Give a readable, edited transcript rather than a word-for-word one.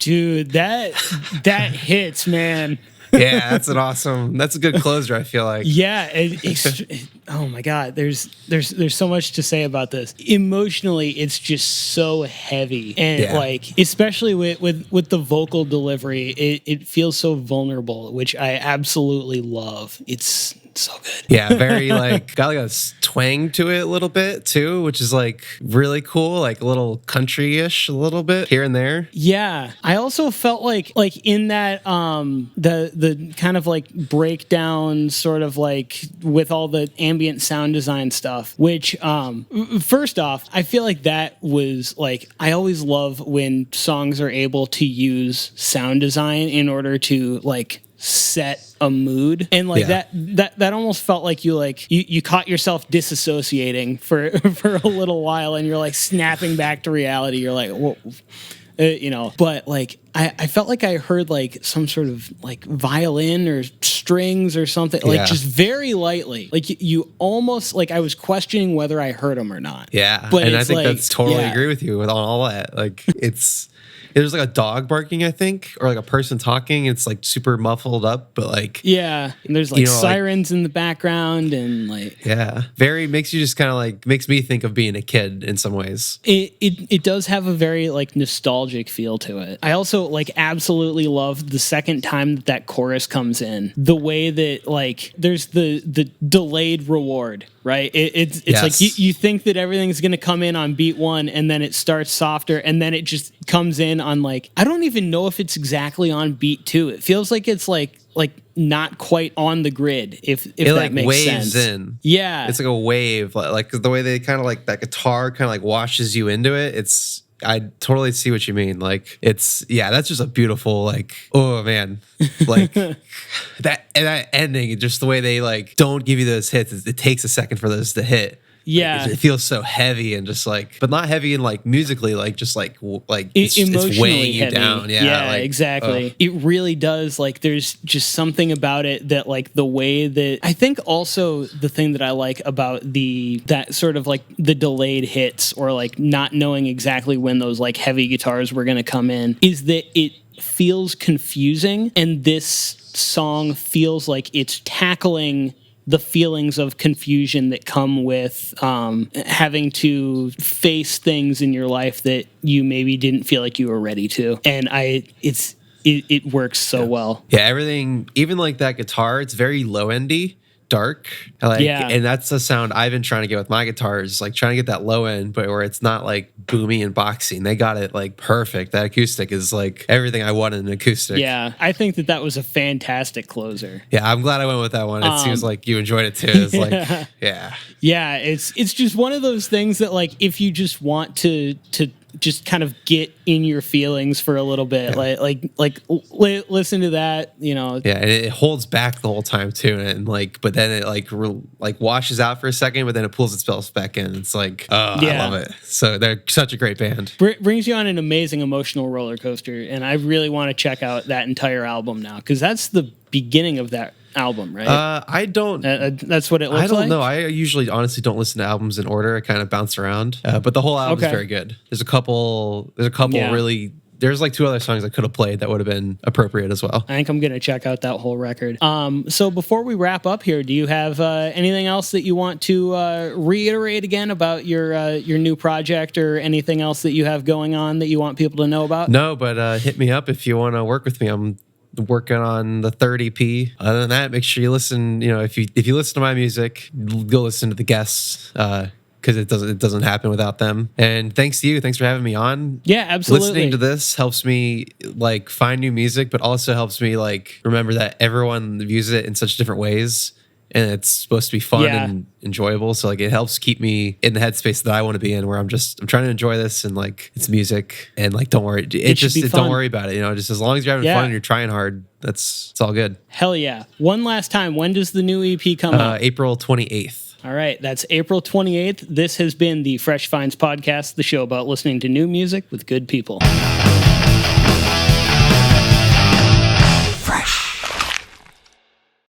Dude, that hits, man. Yeah, that's a good closer, I feel like. Yeah, oh my God, there's so much to say about this. Emotionally, it's just so heavy, and like especially with the vocal delivery, it feels so vulnerable, which I absolutely love. It's so good. Yeah, very like got like a twang to it a little bit too, which is like really cool, like a little country-ish a little bit here and there. Yeah, I also felt like in that the kind of like breakdown sort of like with all the ambient sound design stuff, which first off, I feel like that was like, I always love when songs are able to use sound design in order to like set a mood, and like that almost felt like you caught yourself disassociating for a little while, and you're like snapping back to reality. You're like, whoa. But like I felt like I heard like some sort of like violin or strings or something, like just very lightly. Like you almost, like I was questioning whether I heard them or not. Yeah, but and I think like, that's totally agree with you with all that. Like there's like a dog barking, I think, or like a person talking. It's like super muffled up, but like and there's like sirens in the background, and like very makes you just kind of like makes me think of being a kid in some ways. It does have a very like nostalgic feel to it. I also like absolutely love the second time that chorus comes in, the way that like there's the delayed reward. Right, it's like you think that everything's gonna come in on beat one, and then it starts softer, and then it just comes in on like, I don't even know if it's exactly on beat two. It feels like it's like not quite on the grid. If it that like makes waves sense. In, it's like a wave, like the way they kind of like that guitar kind of like washes you into it. I totally see what you mean. Like that's just a beautiful, like, oh man, like that ending, just the way they like don't give you those hits. It takes a second for those to hit. Yeah, it feels so heavy and just like, but not heavy and like musically, like just like it's weighing you heavy. down. Like, exactly. It really does. Like, there's just something about it that like the way that I think also the thing that I like about that sort of like the delayed hits, or like not knowing exactly when those like heavy guitars were going to come in, is that it feels confusing, and this song feels like it's tackling the feelings of confusion that come with having to face things in your life that you maybe didn't feel like you were ready to. And it works so well. Yeah, everything, even like that guitar, it's very low-endy, dark. Like, and that's the sound I've been trying to get with my guitars, like trying to get that low end, but where it's not like boomy and boxy. They got it like perfect. That acoustic is like everything I want in an acoustic. Yeah, I think that was a fantastic closer. Yeah, I'm glad I went with that one. It seems like you enjoyed it too. It's like, yeah, it's just one of those things that like, if you just want to just kind of get in your feelings for a little bit, listen to that, and it holds back the whole time too, and like, but then it like washes out for a second, but then it pulls itself back in. It's like, I love it. So they're such a great band. Brings you on an amazing emotional roller coaster, and I really want to check out that entire album now, because that's the beginning of that album, right? I don't. That's what it looks like? I don't know. I usually honestly don't listen to albums in order. I kind of bounce around. But the whole album is very good. There's a couple really. There's like 2 other songs I could have played that would have been appropriate as well. I think I'm going to check out that whole record. So before we wrap up here, do you have anything else that you want to reiterate again about your new project, or anything else that you have going on that you want people to know about? No, but hit me up if you want to work with me. I'm working on the 3rd EP. Other than that, make sure you listen. If you listen to my music, go listen to the guests, because it doesn't happen without them. And thanks to you. Thanks for having me on. Yeah, absolutely. Listening to this helps me like find new music, but also helps me like remember that everyone views it in such different ways, and it's supposed to be fun and enjoyable. So like, it helps keep me in the headspace that I want to be in, where I'm trying to enjoy this, and like, it's music, and like, don't worry. Don't worry about it. Just as long as you're having fun and you're trying hard, it's all good. Hell yeah. One last time, when does the new EP come out? April 28th. All right, that's April 28th. This has been the Fresh Finds Podcast, the show about listening to new music with good people.